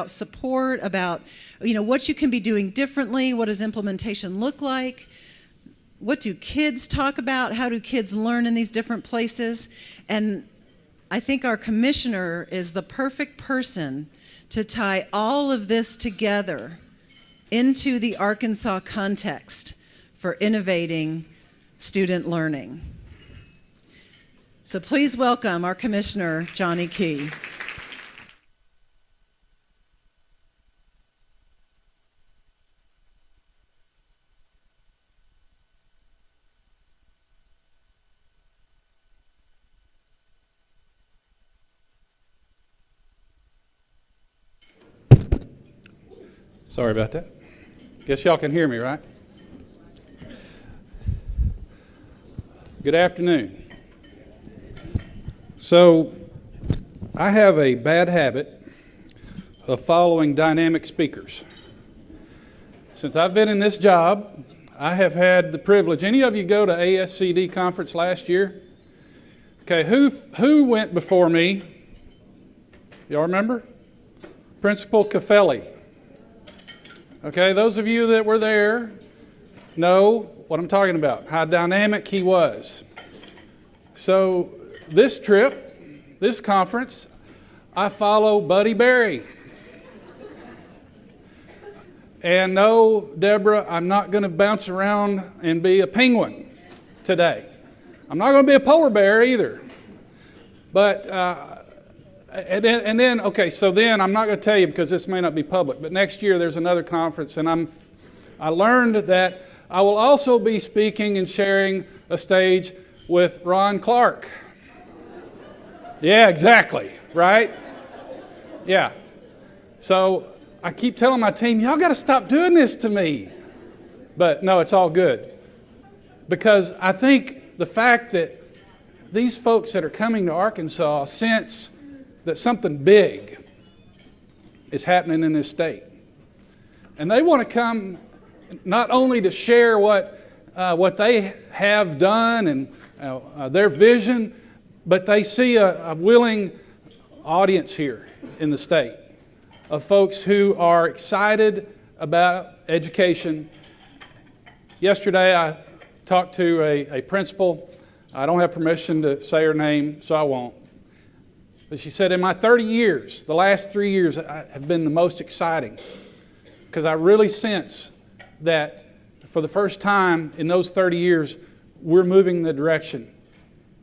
support, about what you can be doing differently. What does implementation look like? What do kids talk about? How do kids learn in these different places? And I think our commissioner is the perfect person to tie all of this together into the Arkansas context for innovating student learning. So please welcome our Commissioner, Johnny Key. Sorry about that. Guess y'all can hear me, right? Good afternoon. So, I have a bad habit of following dynamic speakers. Since I've been in this job, I have had the privilege. Any of you go to ASCD conference last year? Okay, who went before me? Y'all remember? Principal Caffelli. Okay, those of you that were there know what I'm talking about, how dynamic he was. So this trip, this conference, I follow Buddy Barry. And no, Deborah, I'm not going to bounce around and be a penguin today. I'm not going to be a polar bear either. But And then, okay, so then I'm not going to tell you because this may not be public, but next year there's another conference, and I learned that I will also be speaking and sharing a stage with Ron Clark. Yeah, exactly, right? Yeah. So I keep telling my team, y'all got to stop doing this to me. But no, it's all good. Because I think the fact that these folks that are coming to Arkansas sense that something big is happening in this state. And they want to come not only to share what they have done and their vision, but they see a willing audience here in the state of folks who are excited about education. Yesterday I talked to a principal. I don't have permission to say her name, so I won't. But she said, in my 30 years, the last 3 years have been the most exciting because I really sense that for the first time in those 30 years, we're moving in the direction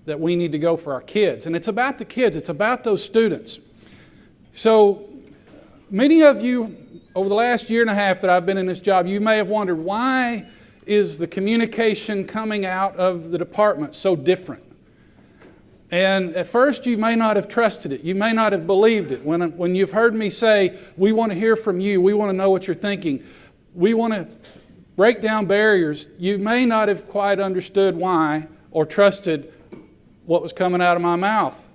that we need to go for our kids. And it's about the kids. It's about those students. So many of you, over the last year and a half that I've been in this job, you may have wondered, why is the communication coming out of the department so different? And at first you may not have trusted it. You may not have believed it. When you've heard me say, we want to hear from you, we want to know what you're thinking, we want to break down barriers, you may not have quite understood why or trusted what was coming out of my mouth.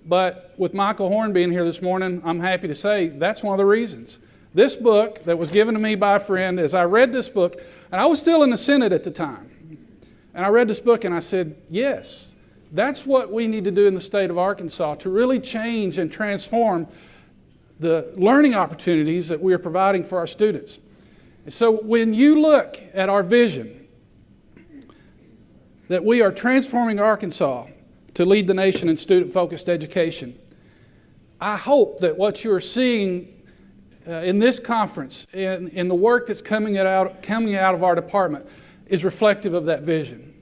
But with Michael Horn being here this morning, I'm happy to say that's one of the reasons. This book that was given to me by a friend, as I read this book, and I was still in the Senate at the time, and I read this book and I said, yes, that's what we need to do in the state of Arkansas to really change and transform the learning opportunities that we are providing for our students. And so when you look at our vision, that we are transforming Arkansas to lead the nation in student-focused education, I hope that what you are seeing in this conference, in the work that's coming out of our department, is reflective of that vision.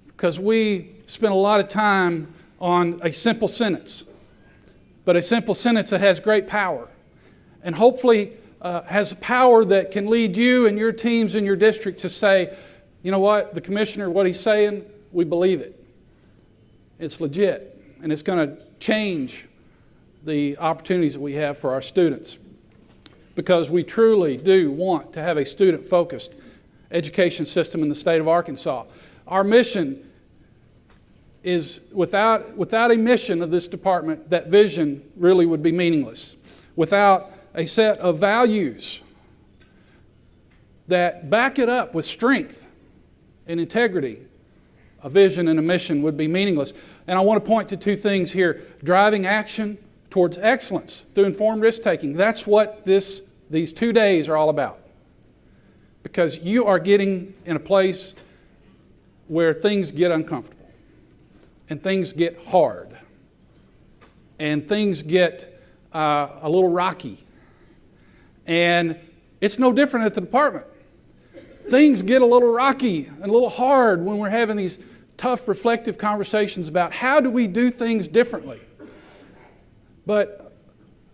Because we spend a lot of time on a simple sentence, but a simple sentence that has great power, and hopefully has power that can lead you and your teams in your district to say, you know what, the commissioner, what he's saying, we believe it. It's legit, and it's going to change the opportunities that we have for our students. Because we truly do want to have a student-focused education system in the state of Arkansas. Our mission is, without a mission of this department, that vision really would be meaningless. Without a set of values that back it up with strength and integrity, a vision and a mission would be meaningless. And I want to point to two things here: driving action towards excellence through informed risk-taking. That's what these 2 days are all about. Because you are getting in a place where things get uncomfortable, and things get hard, and things get a little rocky. And it's no different at the department. Things get a little rocky and a little hard when we're having these tough, reflective conversations about how do we do things differently. But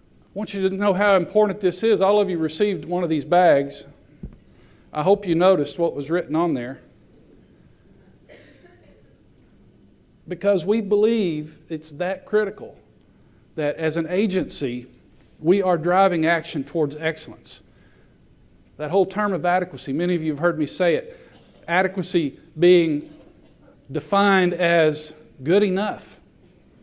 I want you to know how important this is. All of you received one of these bags. I hope you noticed what was written on there. Because we believe it's that critical that as an agency, we are driving action towards excellence. That whole term of adequacy, many of you have heard me say it, adequacy being defined as good enough.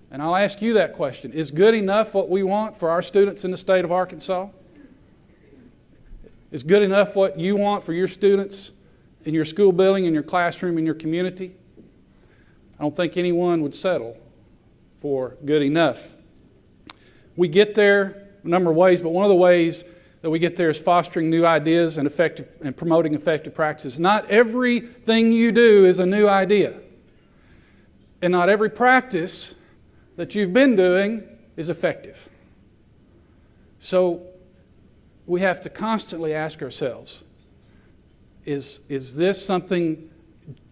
And I'll ask you that question. Is good enough what we want for our students in the state of Arkansas? Is good enough what you want for your students in your school building, in your classroom, in your community? I don't think anyone would settle for good enough. We get there a number of ways, but one of the ways that we get there is fostering new ideas and promoting effective practices. Not everything you do is a new idea. And not every practice that you've been doing is effective. So we have to constantly ask ourselves, is this something,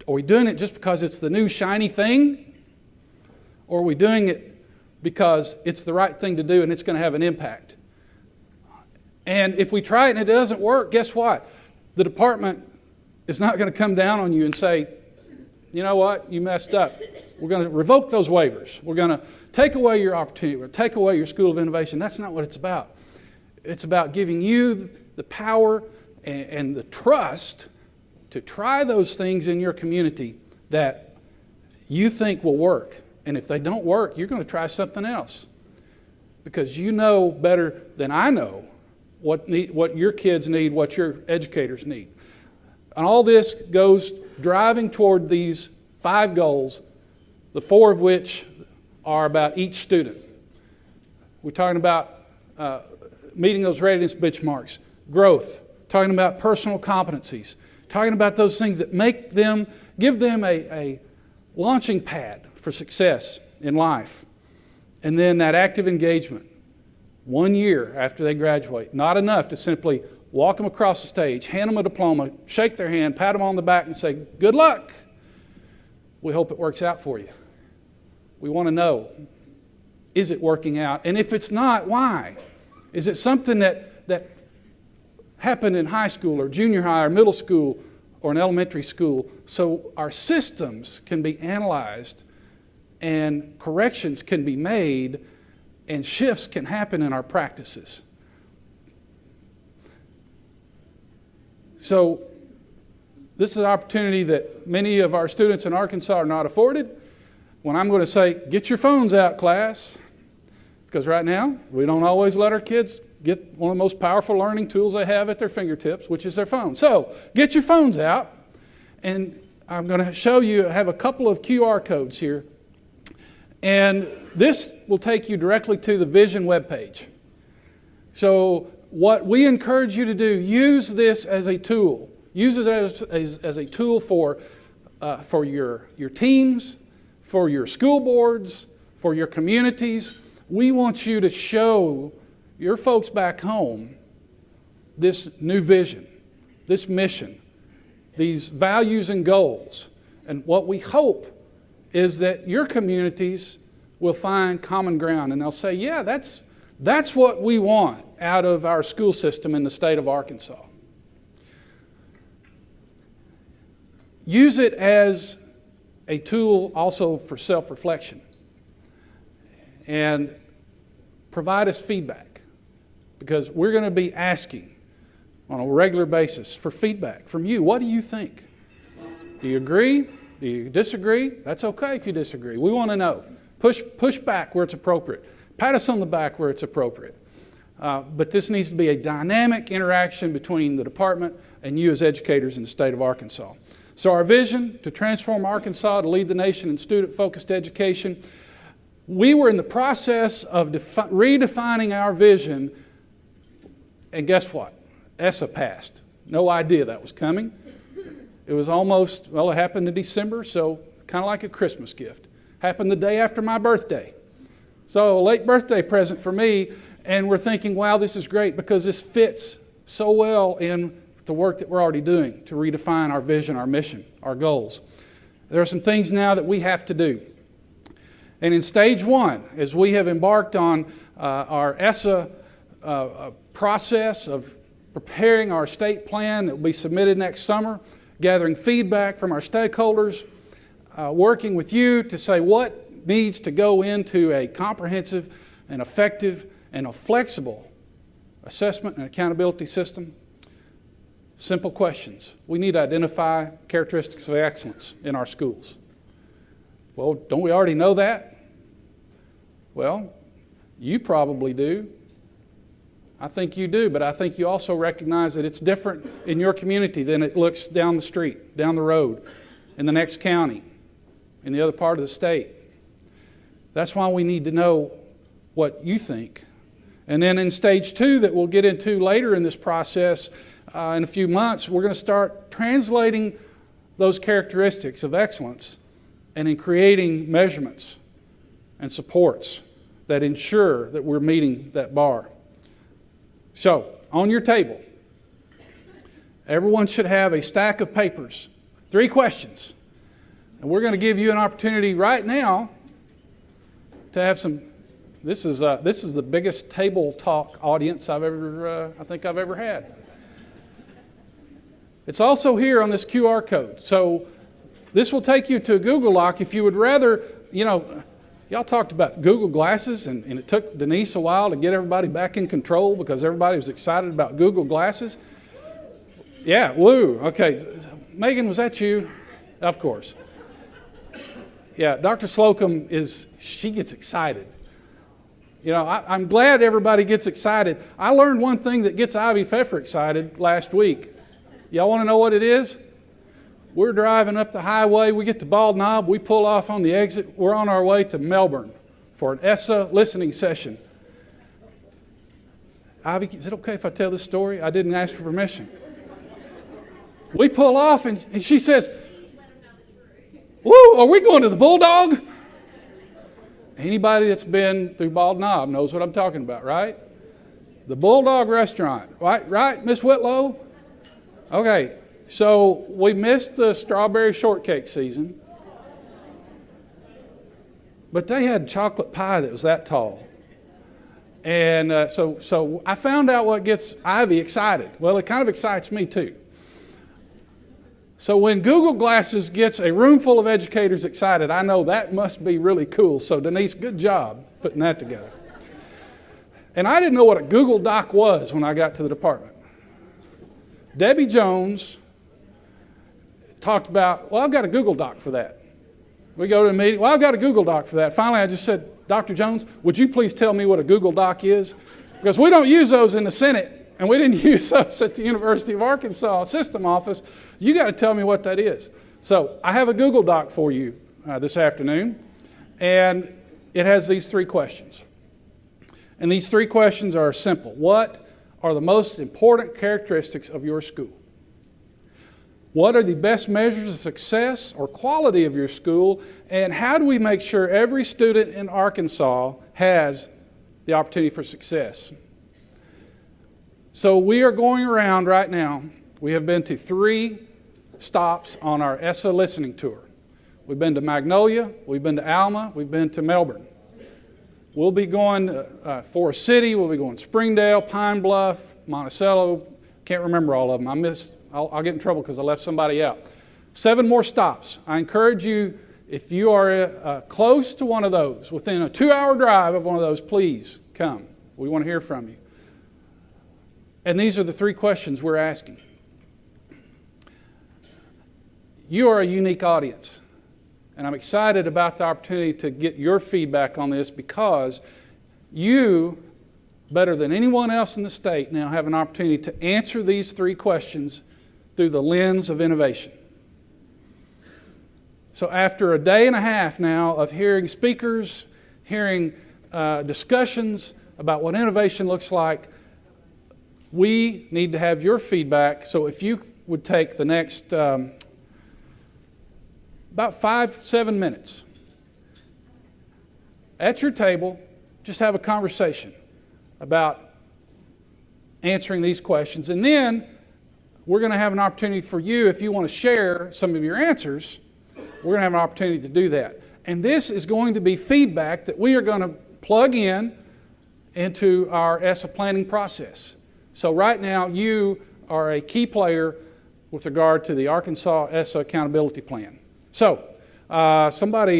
are we doing it just because it's the new shiny thing? Or are we doing it because it's the right thing to do and it's going to have an impact? And if we try it and it doesn't work, guess what? The department is not going to come down on you and say, you know what, you messed up. We're going to revoke those waivers. We're going to take away your opportunity. We're going to take away your School of Innovation. That's not what it's about. It's about giving you the power and the trust to try those things in your community that you think will work. And if they don't work, you're going to try something else. Because you know better than I know what your kids need, what your educators need. And all this goes driving toward these 5 goals, the 4 of which are about each student. We're talking about meeting those readiness benchmarks, growth, talking about personal competencies, talking about those things that give them a launching pad for success in life. And then that active engagement, 1 year after they graduate. Not enough to simply walk them across the stage, hand them a diploma, shake their hand, pat them on the back and say, good luck. We hope it works out for you. We want to know, is it working out? And if it's not, why? Is it something that happened in high school or junior high or middle school or in elementary school, so our systems can be analyzed and corrections can be made and shifts can happen in our practices? So this is an opportunity that many of our students in Arkansas are not afforded. When I'm going to say, get your phones out, class, because right now we don't always let our kids get one of the most powerful learning tools they have at their fingertips, which is their phone. So get your phones out, and I'm going to show you, I have a couple of QR codes here, and this will take you directly to the Vision webpage. So what we encourage you to do, use this as a tool. Use it as a tool for your teams, for your school boards, for your communities. We want you to show your folks back home this new vision, this mission, these values and goals. And what we hope is that your communities will find common ground and they'll say, yeah, that's what we want out of our school system in the state of Arkansas. Use it as a tool also for self-reflection and provide us feedback, because we're going to be asking on a regular basis for feedback from you. What do you think? Do you agree? Do you disagree? That's okay if you disagree. We want to know. Push back where it's appropriate. Pat us on the back where it's appropriate. But this needs to be a dynamic interaction between the department and you as educators in the state of Arkansas. So our vision, to transform Arkansas, to lead the nation in student-focused education. we were in the process of redefining our vision, and guess what? ESSA passed. No idea that was coming. It was almost, well, it happened in December, so kind of like a Christmas gift. Happened the day after my birthday. So a late birthday present for me, and we're thinking, wow, this is great because this fits so well in the work that we're already doing to redefine our vision, our mission, our goals. There are some things now that we have to do. And in stage one, as we have embarked on our ESSA process of preparing our state plan that will be submitted next summer, gathering feedback from our stakeholders, working with you to say what needs to go into a comprehensive and effective and a flexible assessment and accountability system. Simple questions. We need to identify characteristics of excellence in our schools. Well, don't we already know that? Well, you probably do. I think you do, but I think you also recognize that it's different in your community than it looks down the street, down the road, in the next county, in the other part of the state. That's why we need to know what you think. And then in stage two that we'll get into later in this process, in a few months, we're going to start translating those characteristics of excellence and in creating measurements and supports that ensure that we're meeting that bar. So, on your table, everyone should have a stack of papers, 3 questions. And we're going to give you an opportunity right now to have some. This is the biggest table talk audience I think I've ever had. It's also here on this QR code. So this will take you to a Google Doc. If you would rather, y'all talked about Google Glasses, and it took Denise a while to get everybody back in control because everybody was excited about Google Glasses. Yeah, woo. Okay. Megan, was that you? Of course. Yeah, Dr. Slocum she gets excited. I'm glad everybody gets excited. I learned one thing that gets Ivy Pfeffer excited last week. Y'all want to know what it is? We're driving up the highway. We get to Bald Knob. We pull off on the exit. We're on our way to Melbourne for an ESSA listening session. Ivy, is it okay if I tell this story? I didn't ask for permission. We pull off, and she says, "Woo, are we going to the Bulldog?" Anybody that's been through Bald Knob knows what I'm talking about, right? The Bulldog restaurant, right, Miss Whitlow? Okay, so we missed the strawberry shortcake season, but they had chocolate pie that was that tall. And so I found out what gets Ivy excited. Well, it kind of excites me too. So when Google Glasses gets a room full of educators excited, I know that must be really cool. So Denise, good job putting that together. And I didn't know what a Google Doc was when I got to the department. Debbie Jones talked about, well, I've got a Google Doc for that. We go to a meeting, well, I've got a Google Doc for that. Finally, I just said, Dr. Jones, would you please tell me what a Google Doc is? Because we don't use those in the Senate, and we didn't use those at the University of Arkansas system office. You got to tell me what that is. So I have a Google Doc for you this afternoon, and it has these 3 questions. And these 3 questions are simple. What are the most important characteristics of your school? What are the best measures of success or quality of your school? And how do we make sure every student in Arkansas has the opportunity for success? So we are going around right now. We have been to 3 stops on our ESSA listening tour. We've been to Magnolia, we've been to Alma, we've been to Melbourne. We'll be going to Forest City, we'll be going to Springdale, Pine Bluff, Monticello. Can't remember all of them. I'll get in trouble because I left somebody out. 7 more stops. I encourage you, if you are close to one of those, within a 2-hour drive of one of those, please come. We want to hear from you. And these are the 3 questions we're asking. You are a unique audience. And I'm excited about the opportunity to get your feedback on this because you, better than anyone else in the state, now have an opportunity to answer these 3 questions through the lens of innovation. So after a day and a half now of hearing speakers, hearing discussions about what innovation looks like. We need to have your feedback, so if you would take the next about 5-7 minutes at your table, just have a conversation about answering these questions. And then we're going to have an opportunity for you, if you want to share some of your answers, we're going to have an opportunity to do that. And this is going to be feedback that we are going to plug into our ESSA planning process. So right now, you are a key player with regard to the Arkansas ESSA Accountability Plan. So, Tina,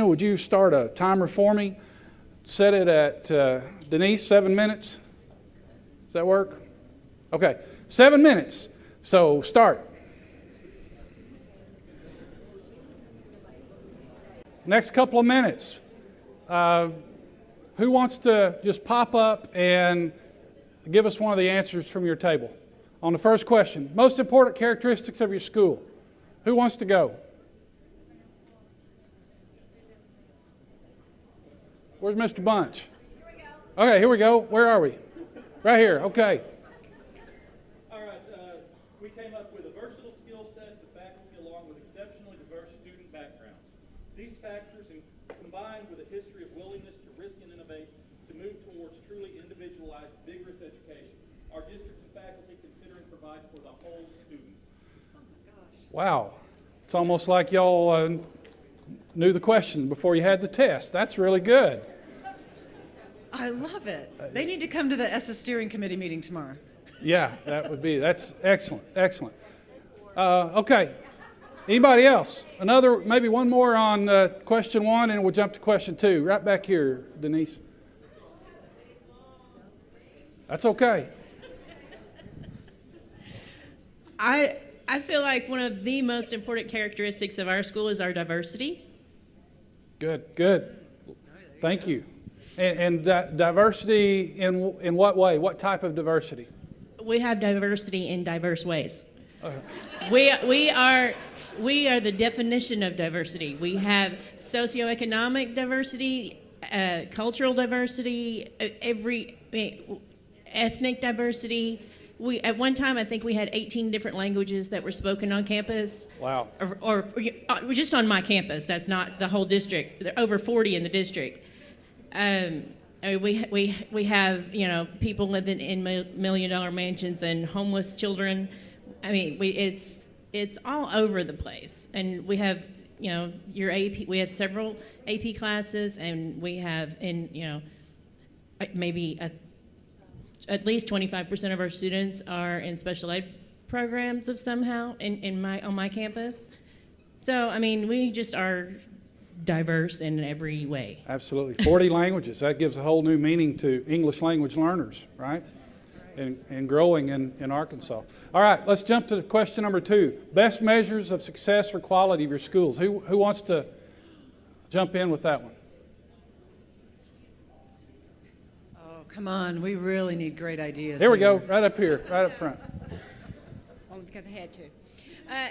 would you start a timer for me? Set it at, Denise, 7 minutes. Does that work? Okay, 7 minutes. So, start. Next couple of minutes. Who wants to just pop up and give us one of the answers from your table? On the first question, most important characteristics of your school. Who wants to go? Where's Mr. Bunch? Here we go. Okay, here we go. Where are we? Right here. Okay. All right. We came up with a versatile skill sets of faculty along with exceptionally diverse student backgrounds. These factors, combined with a history of willingness to risk and innovate to move towards truly individualized, vigorous education, our district and faculty considering provide for the whole student. Wow. It's almost like y'all knew the question before you had the test. That's really good. I love it. They need to come to the ESSA steering committee meeting tomorrow. Yeah, that's excellent, excellent. Okay. Anybody else? Maybe one more on question 1, and we'll jump to question 2. Right back here, Denise. That's okay. I feel like one of the most important characteristics of our school is our diversity. Good. Thank you. And diversity in what way? What type of diversity? We have diversity in diverse ways. We are the definition of diversity. We have socioeconomic diversity, cultural diversity, ethnic diversity. At one time, I think we had 18 different languages that were spoken on campus. Wow. Or just on my campus. That's not the whole district. There are over 40 in the district. We have people living in $1 million mansions and homeless children. I mean, it's all over the place. And we have your AP. We have several AP classes, and we have maybe at least 25% of our students are in special ed programs of somehow on my campus. So I mean, we just are diverse in every way. Absolutely. 40 languages. That gives a whole new meaning to English language learners, right? And growing in Arkansas. All right, let's jump to question number 2. Best measures of success or quality of your schools. Who wants to jump in with that one? Oh, come on. We really need great ideas. Here we go. Right up here. Right up front. Only because I had to.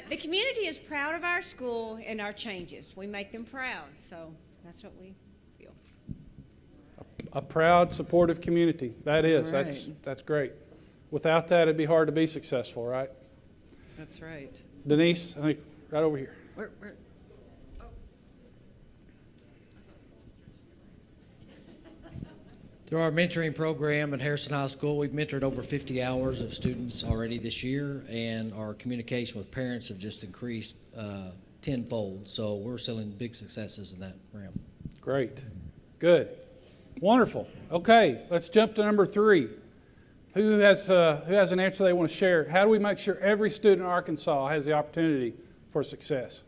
The community is proud of our school and our changes. We make them proud, so that's what we feel. A proud, supportive community. That is. Right. That's great. Without that, it'd be hard to be successful, right? That's right. Denise, I think right over here. Where? Through our mentoring program at Harrison High School, we've mentored over 50 hours of students already this year, and our communication with parents have just increased tenfold. So we're seeing big successes in that realm. Great. Good. Wonderful. Okay, let's jump to number 3. Who has an answer they want to share? How do we make sure every student in Arkansas has the opportunity for success?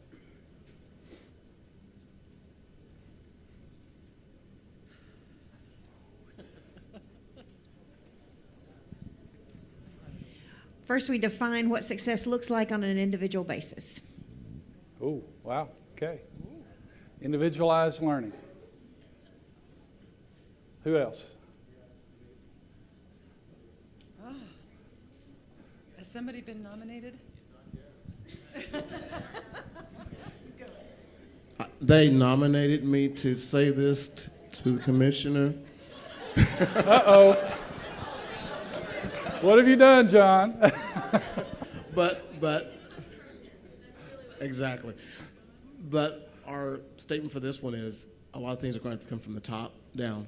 First, we define what success looks like on an individual basis. Oh, wow. Okay. Individualized learning. Who else? Oh. Has somebody been nominated? They nominated me to say this to the commissioner. Uh-oh. What have you done, John? But, exactly. But our statement for this one is a lot of things are going to come from the top down.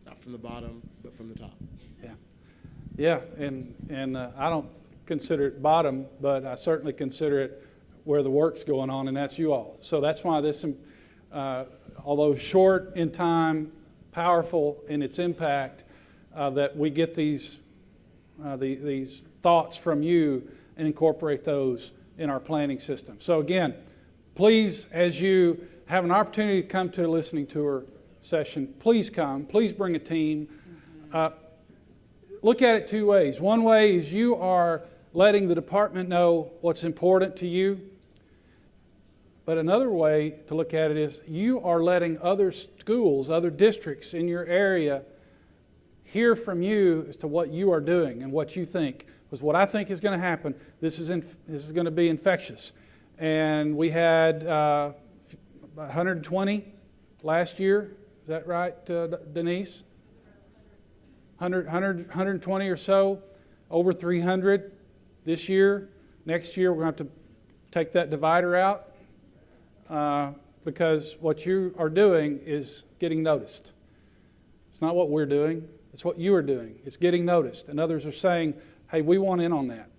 Not from the bottom, but from the top. Yeah, and I don't consider it bottom, but I certainly consider it where the work's going on, and that's you all. So that's why this, although short in time, powerful in its impact, that we get these thoughts from you and incorporate those in our planning system. So again, please, as you have an opportunity to come to a listening tour session, please come. Please bring a team. Look at it two ways. One way is you are letting the department know what's important to you. But another way to look at it is you are letting other schools, other districts in your area hear from you as to what you are doing and what you think. Because what I think is going to happen, this is going to be infectious. And we had about 120 last year. Is that right, Denise? 120 or so, over 300 this year. Next year, we're going to have to take that divider out because what you are doing is getting noticed. It's not what we're doing. It's what you are doing. It's getting noticed. And others are saying, hey, we want in on that.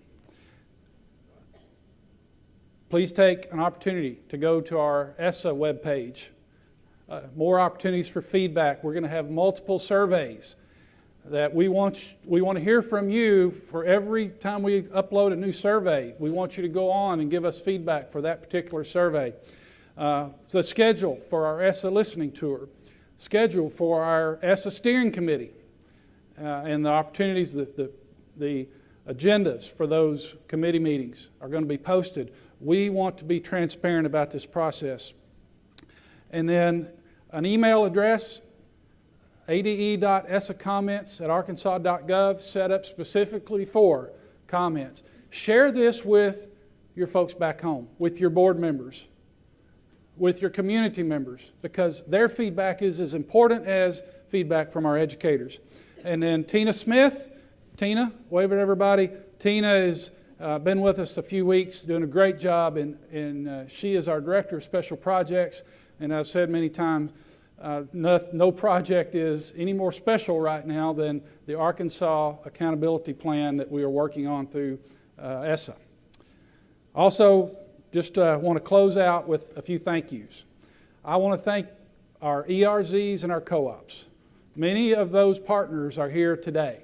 Please take an opportunity to go to our ESSA webpage. More opportunities for feedback. We're going to have multiple surveys that we want to hear from you. For every time we upload a new survey, we want you to go on and give us feedback for that particular survey. The schedule for our ESSA listening tour, schedule for our ESSA steering committee, and the opportunities, the agendas for those committee meetings are going to be posted. We want to be transparent about this process. And then an email address, ade.essacomments@arkansas.gov, set up specifically for comments. Share this with your folks back home, with your board members, with your community members, because their feedback is as important as feedback from our educators. And then Tina Smith, Tina, wave at everybody. Tina has been with us a few weeks, doing a great job, and she is our Director of Special Projects. And I've said many times, no project is any more special right now than the Arkansas Accountability Plan that we are working on through ESSA. Also, just want to close out with a few thank yous. I want to thank our ERZs and our co-ops. Many of those partners are here today.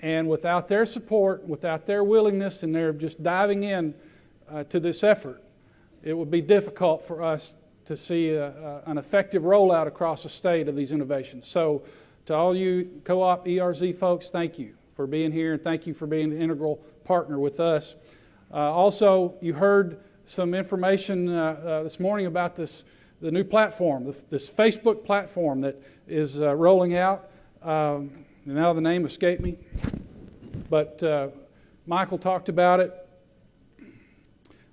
And without their support, without their willingness, and they're just diving in to this effort, it would be difficult for us to see an effective rollout across the state of these innovations. So to all you co-op ERZ folks, thank you for being here, and thank you for being an integral partner with us. Also, you heard some information this morning about the new platform, this Facebook platform that is rolling out. Now the name escaped me, but Michael talked about it.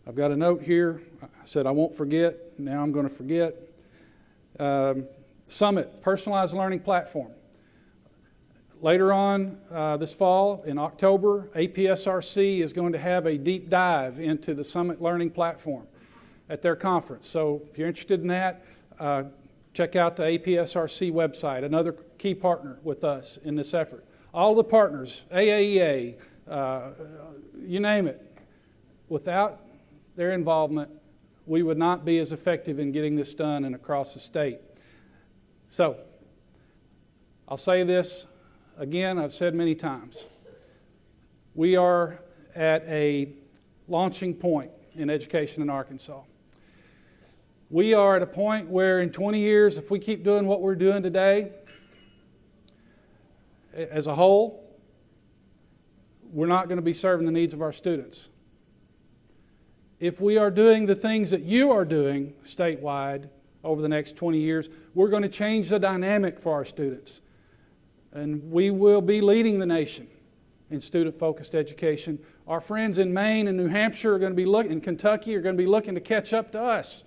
I've got a note here. I said I won't forget. Now I'm going to forget. Summit, Personalized Learning Platform. Later on this fall, in October, APSRC is going to have a deep dive into the Summit Learning Platform at their conference. So if you're interested in that, check out the APSRC website, another key partner with us in this effort. All the partners, AAEA, you name it, without their involvement, we would not be as effective in getting this done and across the state. So, I'll say this again, I've said many times. We are at a launching point in education in Arkansas. We are at a point where in 20 years, if we keep doing what we're doing today, as a whole, we're not going to be serving the needs of our students. If we are doing the things that you are doing statewide over the next 20 years, we're going to change the dynamic for our students. And we will be leading the nation in student-focused education. Our friends in Maine and New Hampshire are going to be looking, in Kentucky are going to be looking to catch up to us.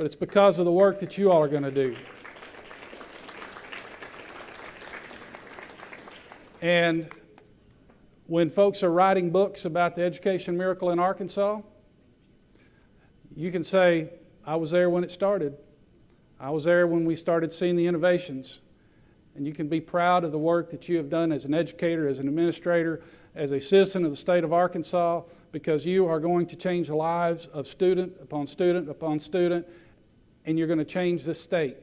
but it's because of the work that you all are going to do. And when folks are writing books about the education miracle in Arkansas, you can say, I was there when it started. I was there when we started seeing the innovations. And you can be proud of the work that you have done as an educator, as an administrator, as a citizen of the state of Arkansas, because you are going to change the lives of student upon student upon student, and you're going to change this state.